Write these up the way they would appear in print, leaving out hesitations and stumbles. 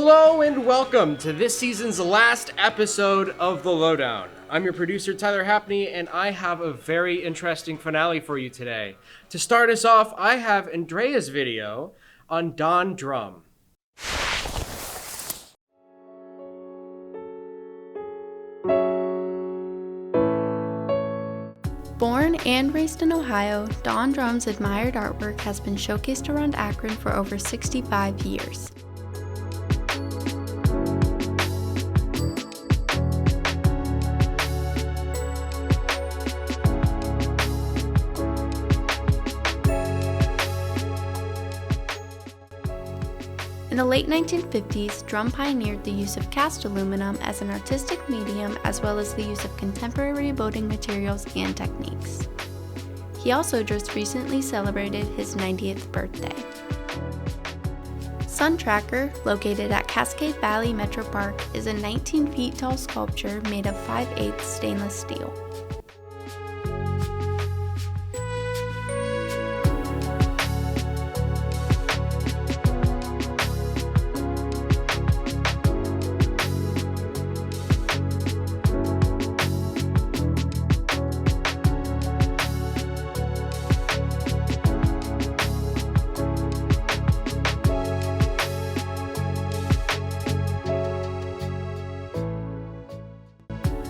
Hello and welcome to this season's last episode of The Lowdown. I'm your producer, Tyler Hapney, and I have a very interesting finale for you today. To start us off, I have Andrea's video on Don Drumm. Born and raised in Ohio, Don Drumm's admired artwork has been showcased around Akron for over 65 years. In the late 1950s, Drumm pioneered the use of cast aluminum as an artistic medium as well as the use of contemporary building materials and techniques. He also just recently celebrated his 90th birthday. Sun Tracker, located at Cascade Valley Metro Park, is a 19 feet tall sculpture made of 5/8 stainless steel.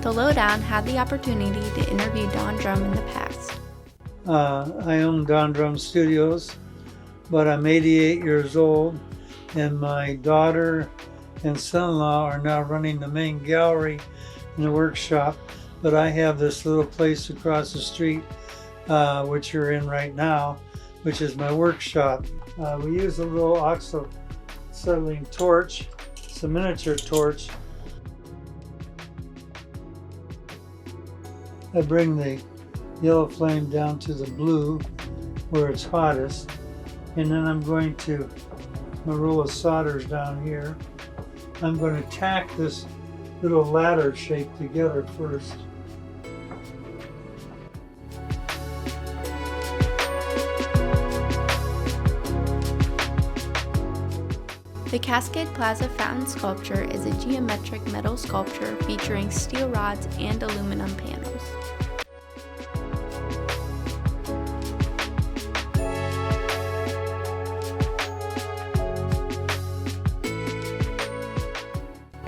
The Lowdown had the opportunity to interview Don Drumm in the past. I own Don Drumm Studios, but I'm 88 years old, and my daughter and son-in-law are now running the main gallery in the workshop, but I have this little place across the street, which you're in right now, which is my workshop. We use a little oxo-acetylene torch. It's a miniature torch. I bring the yellow flame down to the blue where it's hottest, and then I'm going to, my roll of solders down here. I'm going to tack this little ladder shape together first. The Cascade Plaza Fountain sculpture is a geometric metal sculpture featuring steel rods and aluminum panels.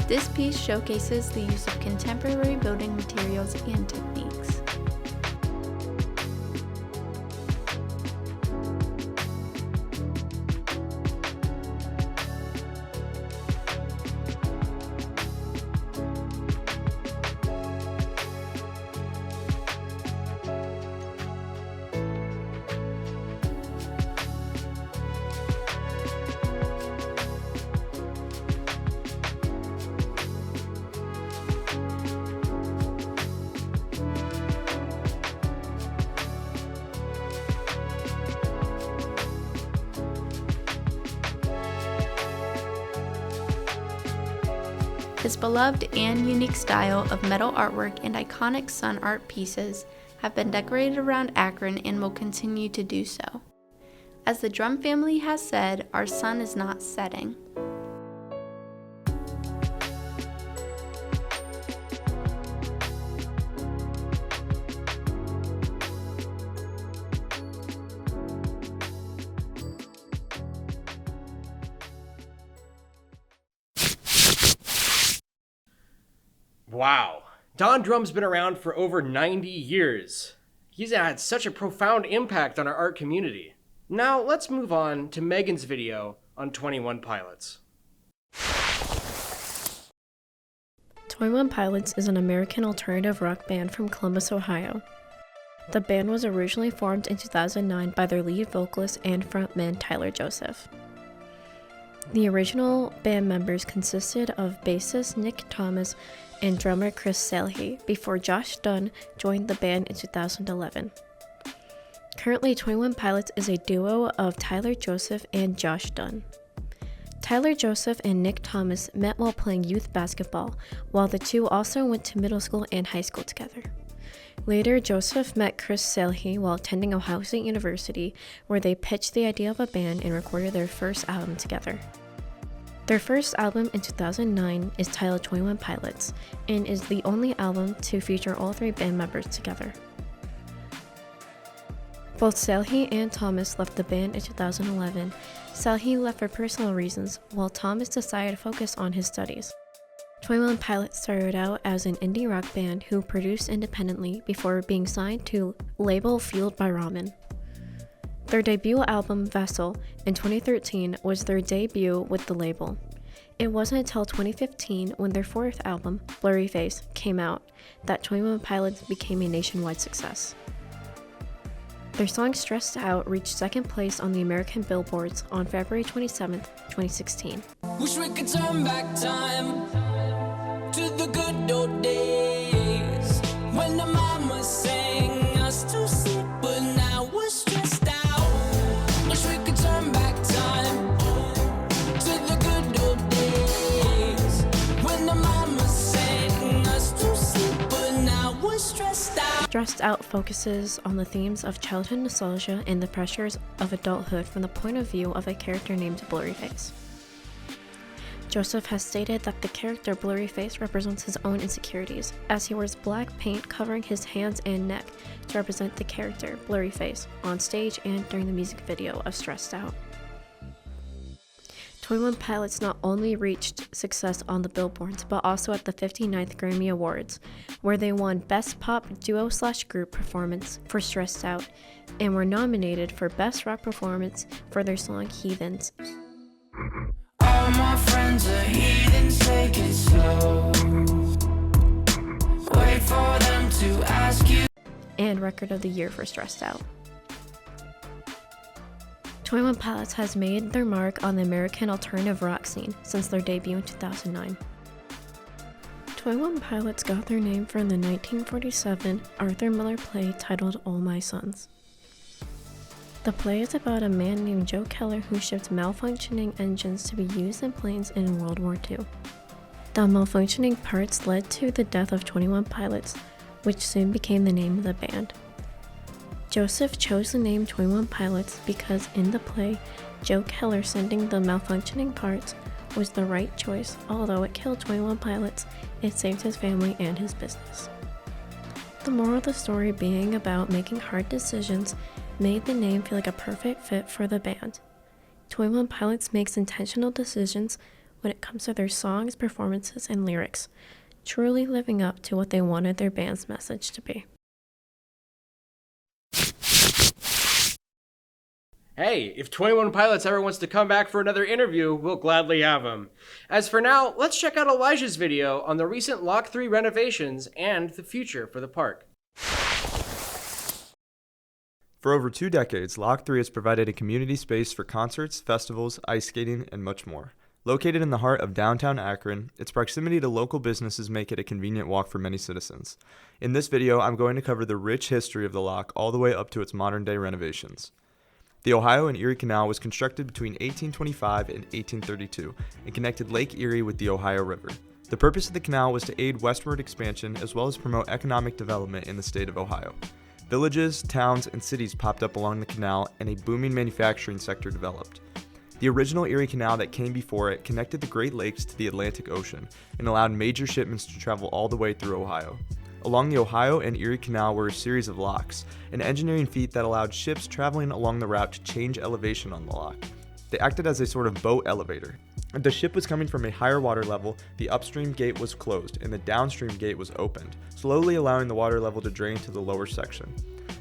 This piece showcases the use of contemporary building materials and techniques. His beloved and unique style of metal artwork and iconic sun art pieces have been decorated around Akron and will continue to do so. As the Drumm family has said, our sun is not setting. Wow, Don Drumm's been around for over 90 years. He's had such a profound impact on our art community. Now let's move on to Megan's video on 21 Pilots. 21 Pilots is an American alternative rock band from Columbus, Ohio. The band was originally formed in 2009 by their lead vocalist and frontman Tyler Joseph. The original band members consisted of bassist Nick Thomas and drummer Chris Salhe, before Josh Dunn joined the band in 2011. Currently, 21 Pilots is a duo of Tyler Joseph and Josh Dunn. Tyler Joseph and Nick Thomas met while playing youth basketball, while the two also went to middle school and high school together. Later, Joseph met Chris Salhe while attending Ohio State University, where they pitched the idea of a band and recorded their first album together. Their first album in 2009 is titled 21 Pilots and is the only album to feature all three band members together. Both Salhi and Thomas left the band in 2011. Salhi left for personal reasons, while Thomas decided to focus on his studies. 21 Pilots started out as an indie rock band who produced independently before being signed to label Fueled by Ramen. Their debut album, Vessel, in 2013 was their debut with the label. It wasn't until 2015, when their fourth album, Blurry Face, came out, that 21 Pilots became a nationwide success. Their song Stressed Out reached second place on the American Billboards on February 27, 2016. Wish we could turn back time to the good old days when the mama sang us to sleep, but now we're stressed out. Wish we could turn back time to the good old days when the mama sang us to sleep, but now we're stressed out. Stressed Out focuses on the themes of childhood nostalgia and the pressures of adulthood from the point of view of a character named Blurryface. Joseph has stated that the character Blurryface represents his own insecurities, as he wears black paint covering his hands and neck to represent the character Blurryface on stage and during the music video of Stressed Out. 21 Pilots not only reached success on the billboards, but also at the 59th Grammy Awards, where they won Best Pop Duo/Group Performance for Stressed Out, and were nominated for Best Rock Performance for their song Heathens. All my friends are heathens, take it slow. Wait for them to ask you. And Record of the Year for Stressed Out. 21 Pilots has made their mark on the American alternative rock scene since their debut in 2009. 21 Pilots got their name from the 1947 Arthur Miller play titled All My Sons. The play is about a man named Joe Keller who shipped malfunctioning engines to be used in planes in World War II. The malfunctioning parts led to the death of 21 Pilots, which soon became the name of the band. Joseph chose the name 21 Pilots because in the play, Joe Keller sending the malfunctioning parts was the right choice. Although it killed 21 pilots, it saved his family and his business. The moral of the story being about making hard decisions made the name feel like a perfect fit for the band. 21 Pilots makes intentional decisions when it comes to their songs, performances, and lyrics, truly living up to what they wanted their band's message to be. Hey, if 21 Pilots ever wants to come back for another interview, we'll gladly have him. As for now, let's check out Elijah's video on the recent Lock 3 renovations and the future for the park. For over 2 decades, Lock 3 has provided a community space for concerts, festivals, ice skating, and much more. Located in the heart of downtown Akron, its proximity to local businesses make it a convenient walk for many citizens. In this video, I'm going to cover the rich history of the Lock all the way up to its modern-day renovations. The Ohio and Erie Canal was constructed between 1825 and 1832 and connected Lake Erie with the Ohio River. The purpose of the canal was to aid westward expansion as well as promote economic development in the state of Ohio. Villages, towns, and cities popped up along the canal, and a booming manufacturing sector developed. The original Erie Canal that came before it connected the Great Lakes to the Atlantic Ocean and allowed major shipments to travel all the way through Ohio. Along the Ohio and Erie Canal were a series of locks, an engineering feat that allowed ships traveling along the route to change elevation on the lock. They acted as a sort of boat elevator. If the ship was coming from a higher water level, the upstream gate was closed and the downstream gate was opened, slowly allowing the water level to drain to the lower section.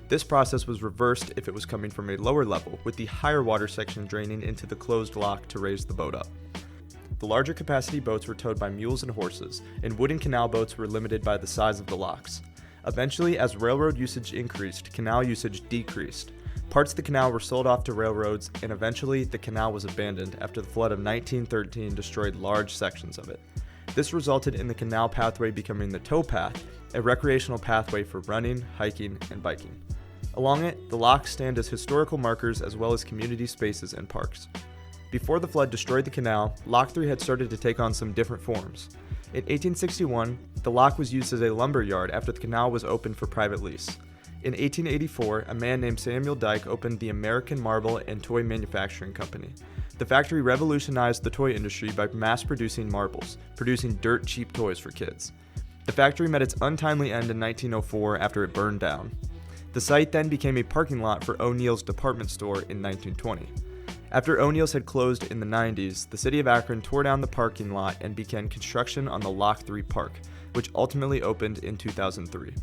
This process was reversed if it was coming from a lower level, with the higher water section draining into the closed lock to raise the boat up. The larger capacity boats were towed by mules and horses, and wooden canal boats were limited by the size of the locks. Eventually, as railroad usage increased, canal usage decreased. Parts of the canal were sold off to railroads, and eventually the canal was abandoned after the flood of 1913 destroyed large sections of it. This resulted in the canal pathway becoming the towpath, a recreational pathway for running, hiking, and biking. Along it, the locks stand as historical markers as well as community spaces and parks. Before the flood destroyed the canal, Lock 3 had started to take on some different forms. In 1861, the lock was used as a lumber yard after the canal was opened for private lease. In 1884, a man named Samuel Dyke opened the American Marble and Toy Manufacturing Company. The factory revolutionized the toy industry by mass-producing marbles, producing dirt-cheap toys for kids. The factory met its untimely end in 1904 after it burned down. The site then became a parking lot for O'Neill's department store in 1920. After O'Neill's had closed in the 90s, the city of Akron tore down the parking lot and began construction on the Lock 3 Park, which ultimately opened in 2003.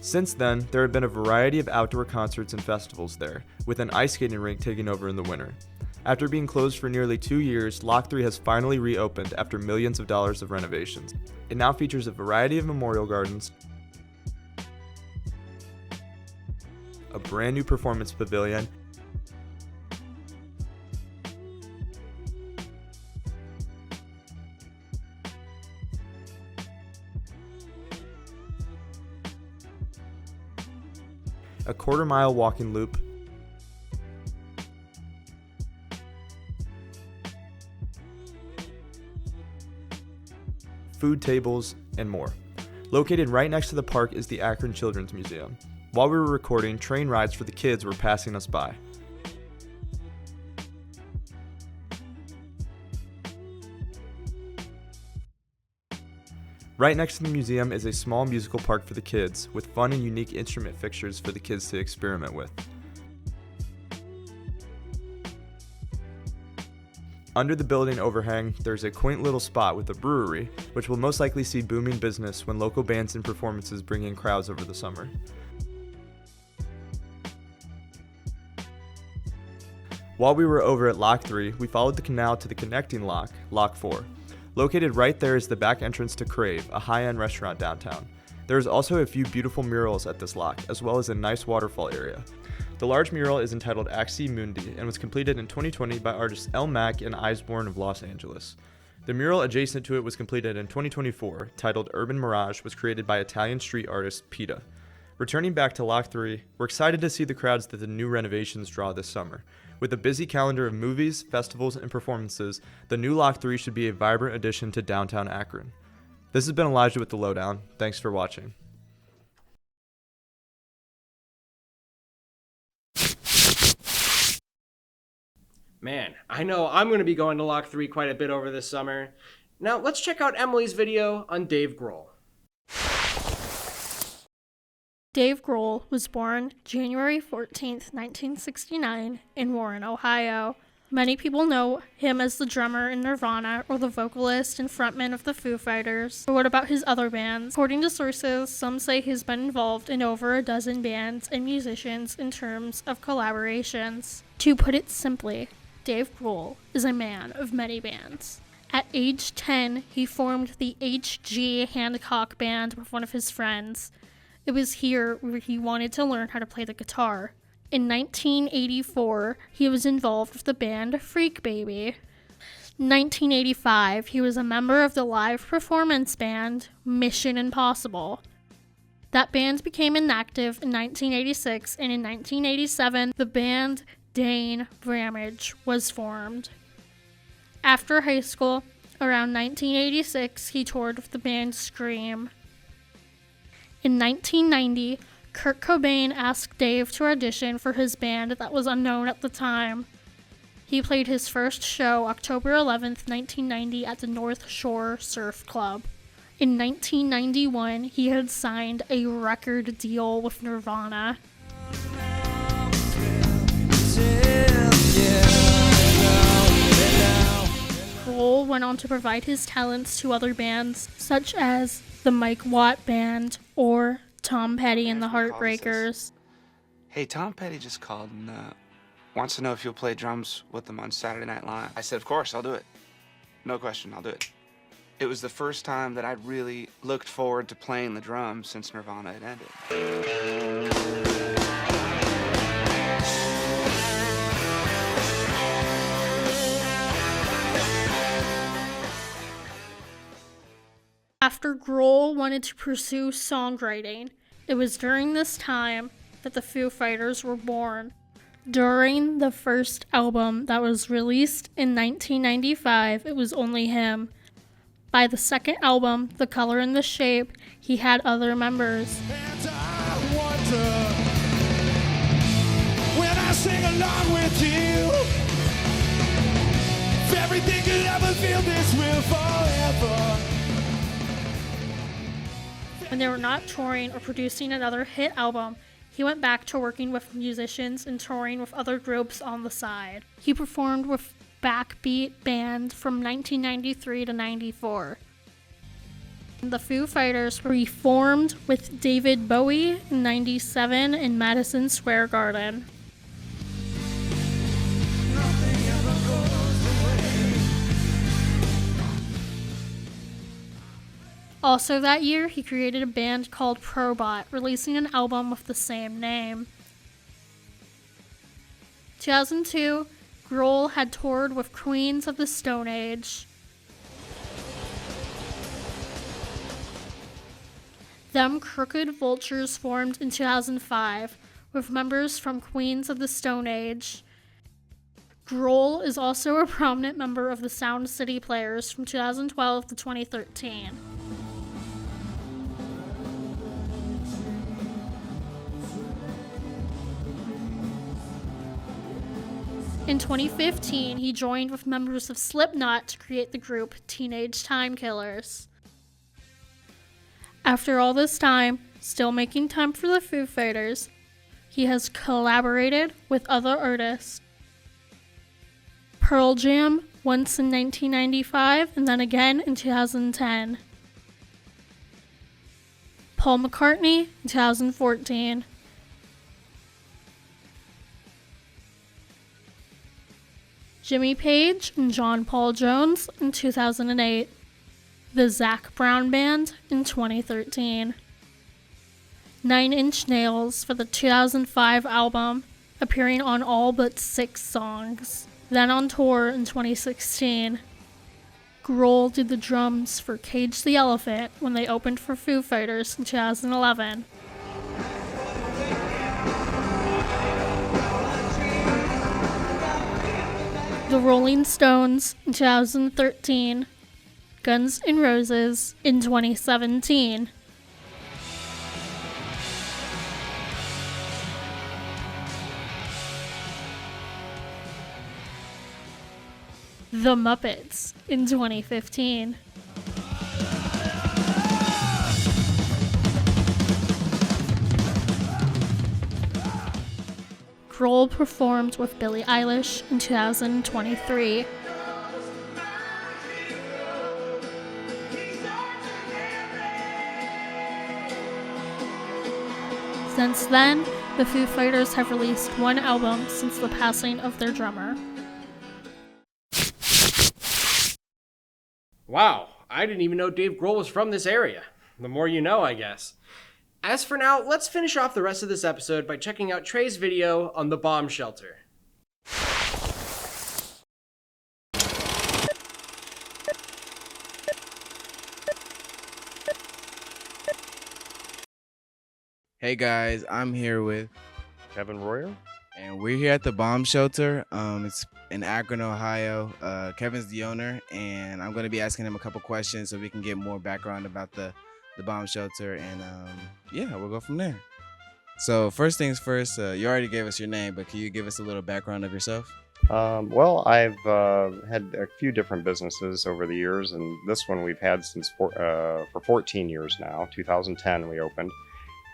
Since then, there have been a variety of outdoor concerts and festivals there, with an ice skating rink taking over in the winter. After being closed for nearly 2 years, Lock 3 has finally reopened after millions of dollars of renovations. It now features a variety of memorial gardens, a brand new performance pavilion, a quarter-mile walking loop, food tables, and more. Located right next to the park is the Akron Children's Museum. While we were recording, train rides for the kids were passing us by. Right next to the museum is a small musical park for the kids, with fun and unique instrument fixtures for the kids to experiment with. Under the building overhang, there's a quaint little spot with a brewery, which will most likely see booming business when local bands and performances bring in crowds over the summer. While we were over at Lock 3, we followed the canal to the connecting lock, Lock 4. Located right there is the back entrance to Crave, a high-end restaurant downtown. There is also a few beautiful murals at this lock, as well as a nice waterfall area. The large mural is entitled Axi Mundi and was completed in 2020 by artists El Mac and Eisborn of Los Angeles. The mural adjacent to it was completed in 2024, titled Urban Mirage, was created by Italian street artist Pita. Returning back to Lock 3, we're excited to see the crowds that the new renovations draw this summer. With a busy calendar of movies, festivals, and performances, the new Lock 3 should be a vibrant addition to downtown Akron. This has been Elijah with the Lowdown. Thanks for watching. Man, I know I'm going to be going to Lock 3 quite a bit over this summer. Now, let's check out Emily's video on Dave Grohl. Dave Grohl was born January 14th, 1969 in Warren, Ohio. Many people know him as the drummer in Nirvana or the vocalist and frontman of the Foo Fighters. But what about his other bands? According to sources, some say he's been involved in over a dozen bands and musicians in terms of collaborations. To put it simply, Dave Grohl is a man of many bands. At age 10, he formed the H.G. Hancock Band with one of his friends. It was here where he wanted to learn how to play the guitar. In 1984, he was involved with the band Freak Baby. 1985, he was a member of the live performance band Mission Impossible. That band became inactive in 1986, and in 1987, the band Dane Ramage was formed. After high school, around 1986, he toured with the band Scream. In 1990, Kurt Cobain asked Dave to audition for his band that was unknown at the time. He played his first show October 11th, 1990 at the North Shore Surf Club. In 1991, he had signed a record deal with Nirvana. Grohl went on to provide his talents to other bands, such as the Mike Watt Band or Tom Petty and the Heartbreakers. Hey, Tom Petty just called and wants to know if you'll play drums with them on Saturday Night Live. I said, of course, I'll do it. No question, I'll do it. It was the first time that I'd really looked forward to playing the drums since Nirvana had ended. After Grohl wanted to pursue songwriting, it was during this time that the Foo Fighters were born. During the first album that was released in 1995, it was only him. By the second album, The Color and the Shape, he had other members. And I wonder when I sing along with you, everything could ever feel this real forever. When they were not touring or producing another hit album, he went back to working with musicians and touring with other groups on the side. He performed with Backbeat Band from 1993 to 94. The Foo Fighters reformed with David Bowie in 97 in Madison Square Garden. Also that year, he created a band called Probot, releasing an album with the same name. 2002, Grohl had toured with Queens of the Stone Age. Them Crooked Vultures formed in 2005, with members from Queens of the Stone Age. Grohl is also a prominent member of the Sound City Players from 2012 to 2013. In 2015, he joined with members of Slipknot to create the group Teenage Time Killers. After all this time, still making time for the Foo Fighters, he has collaborated with other artists. Pearl Jam, once in 1995 and then again in 2010. Paul McCartney in 2014. Jimmy Page and John Paul Jones in 2008. The Zac Brown Band in 2013. 9 Inch Nails for the 2005 album, appearing on all but 6 songs. Then on tour in 2016. Grohl did the drums for Cage the Elephant when they opened for Foo Fighters in 2011. The Rolling Stones in 2013, Guns N' Roses in 2017. The Muppets in 2015. Grohl performed with Billie Eilish in 2023. Since then, the Foo Fighters have released 1 album since the passing of their drummer. Wow, I didn't even know Dave Grohl was from this area. The more you know, I guess. As for now, let's finish off the rest of this episode by checking out Trey's video on the bomb shelter. Hey guys, I'm here with Kevin Royer. and we're here at the bomb shelter. It's in Akron, Ohio. Kevin's the owner, and I'm going to be asking him a couple questions so we can get more background about the bomb shelter, and yeah, we'll go from there. So first things first, you already gave us your name, but can you give us a little background of yourself? Well, I've had a few different businesses over the years, and this one we've had since for 14 years now. 2010 we opened,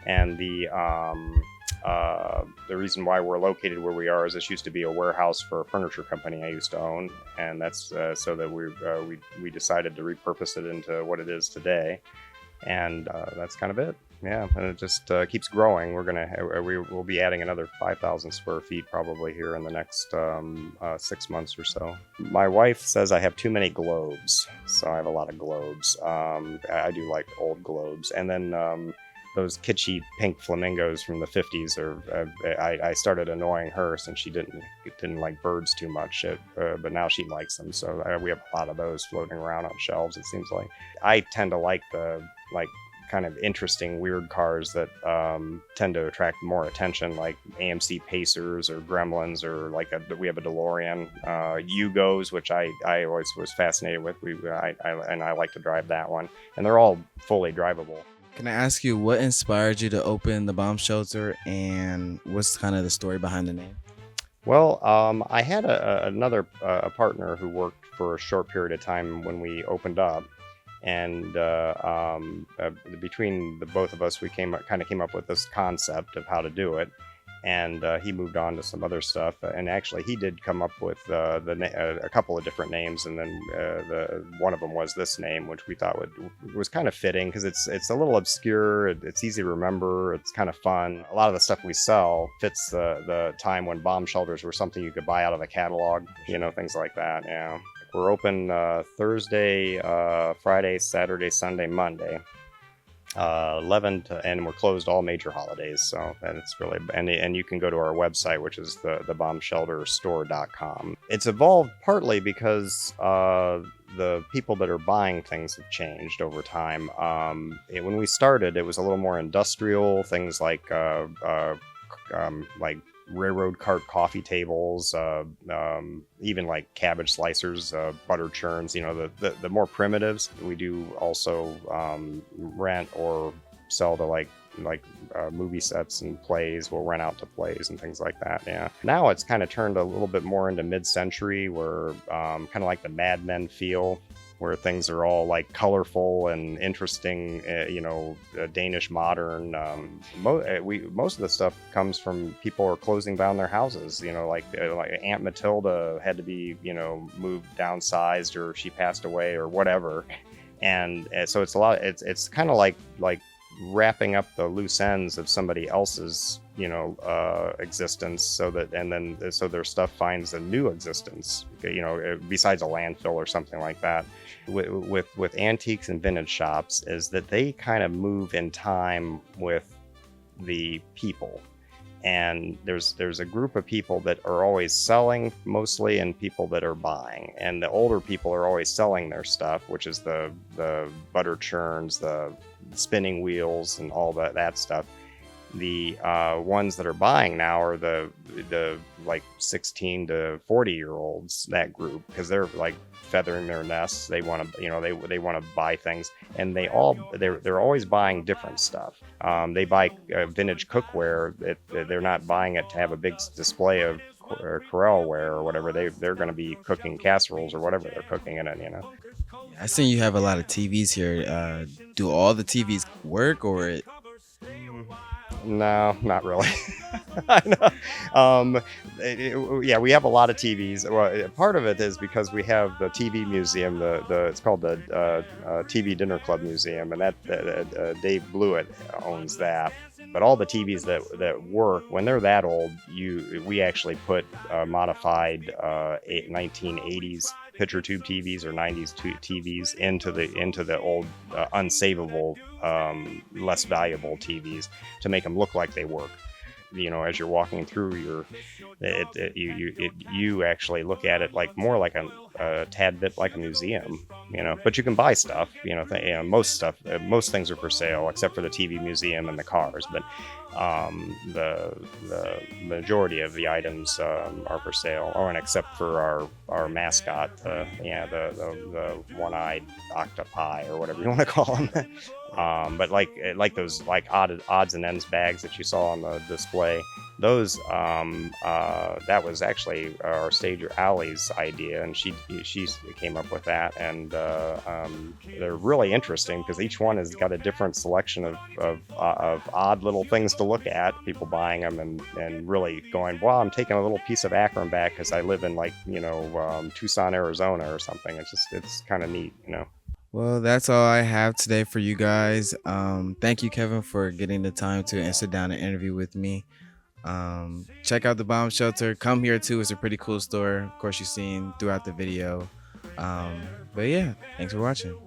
and the reason why we're located where we are is this used to be a warehouse for a furniture company I used to own, and that's so that we decided to repurpose it into what it is today, and that's kind of it. Yeah, and it just keeps growing. We'll be adding another 5,000 square feet probably here in the next 6 months or so. My wife says I have too many globes, so I have a lot of globes. I do like old globes, and then those kitschy pink flamingos from the 50s I started annoying her since she didn't like birds too much, but now she likes them, so we have a lot of those floating around on shelves, it seems like. I tend to like the kind of interesting weird cars that tend to attract more attention, like AMC Pacers or Gremlins, or we have a DeLorean, Yugos, which I always was fascinated with. I like to drive that one, and they're all fully drivable. Can I ask you what inspired you to open the bomb shelter, and what's kind of the story behind the name? Well, I had another partner who worked for a short period of time when we opened up. And between the both of us, we came up with this concept of how to do it. And he moved on to some other stuff. And actually, he did come up with a couple of different names, and then one of them was this name, which we thought was kind of fitting because it's a little obscure. It's easy to remember. It's kind of fun. A lot of the stuff we sell fits the time when bomb shelters were something you could buy out of a catalog, things like that. Yeah, we're open Thursday, Friday, Saturday, Sunday, Monday. 11 and we're closed all major holidays, so and it's really and you can go to our website, which is the bombshelterstore.com. It's evolved partly because the people that are buying things have changed over time. When we started, it was a little more industrial, things like railroad cart coffee tables, even like cabbage slicers, butter churns, the more primitives. We do also rent or sell to like movie sets and plays. We'll rent out to plays and things like that. Yeah. Now it's kind of turned a little bit more into mid-century, where kind of like the Mad Men feel, where things are all like colorful and interesting, Danish modern. Most of the stuff comes from people are closing down their houses. Like Aunt Matilda had to be, moved, downsized, or she passed away, or whatever. And so it's a lot. It's kind of like wrapping up the loose ends of somebody else's existence, so their stuff finds a new existence, besides a landfill or something like that. With antiques and vintage shops is that they kind of move in time with the people, and there's a group of people that are always selling mostly, and people that are buying, and the older people are always selling their stuff, which is the butter churns, the spinning wheels, and all that stuff. The ones that are buying now are the like 16 to 40-year-olds, that group, because they're like feathering their nests. They want to, they want to buy things, and they're always buying different stuff. They buy vintage cookware. They're not buying it to have a big display of Corelware or whatever. They're going to be cooking casseroles or whatever they're cooking in it. I seen you have a lot of TVs here. Do all the TVs work, or? No, not really. I know. Yeah, we have a lot of TVs. Well, part of it is because we have the TV museum. It's called the TV Dinner Club Museum, and that Dave Blewett owns that. But all the TVs that work, when they're that old, we actually put modified 1980s picture tube TVs or 90s TVs into the old unsavable, less valuable TVs to make them look like they work. As you're walking through, you actually look at it like more like a tad bit like a museum, But you can buy stuff, most things are for sale except for the TV museum and the cars. But the majority of the items are for sale. Oh, and except for our mascot, the one-eyed octopi or whatever you want to call them. But like those odds and ends bags that you saw on the display, those that was actually our stager Allie's idea, and she came up with that, and they're really interesting because each one has got a different selection of odd little things to look at. People buying them and really going, well, I'm taking a little piece of Akron back because I live in Tucson, Arizona or something. It's kind of neat, Well, that's all I have today for you guys. Thank you, Kevin, for getting the time to sit down and interview with me. Check out the Bomb Shelter. Come here too. It's a pretty cool store. Of course, you've seen throughout the video. But yeah, thanks for watching.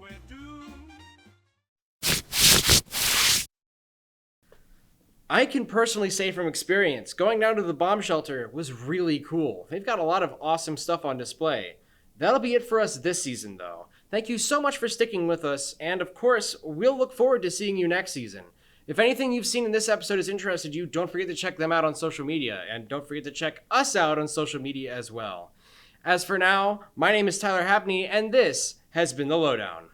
I can personally say from experience, going down to the Bomb Shelter was really cool. They've got a lot of awesome stuff on display. That'll be it for us this season, though. Thank you so much for sticking with us, and of course, we'll look forward to seeing you next season. If anything you've seen in this episode has interested you, don't forget to check them out on social media, and don't forget to check us out on social media as well. As for now, my name is Tyler Hapney, and this has been The Lowdown.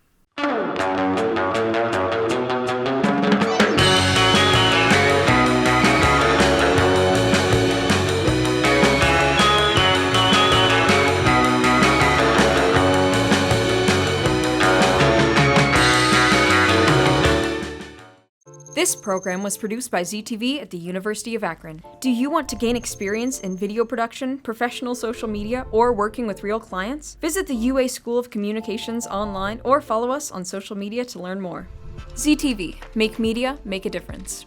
This program was produced by ZTV at the University of Akron. Do you want to gain experience in video production, professional social media, or working with real clients? Visit the UA School of Communications online or follow us on social media to learn more. ZTV, make media, make a difference.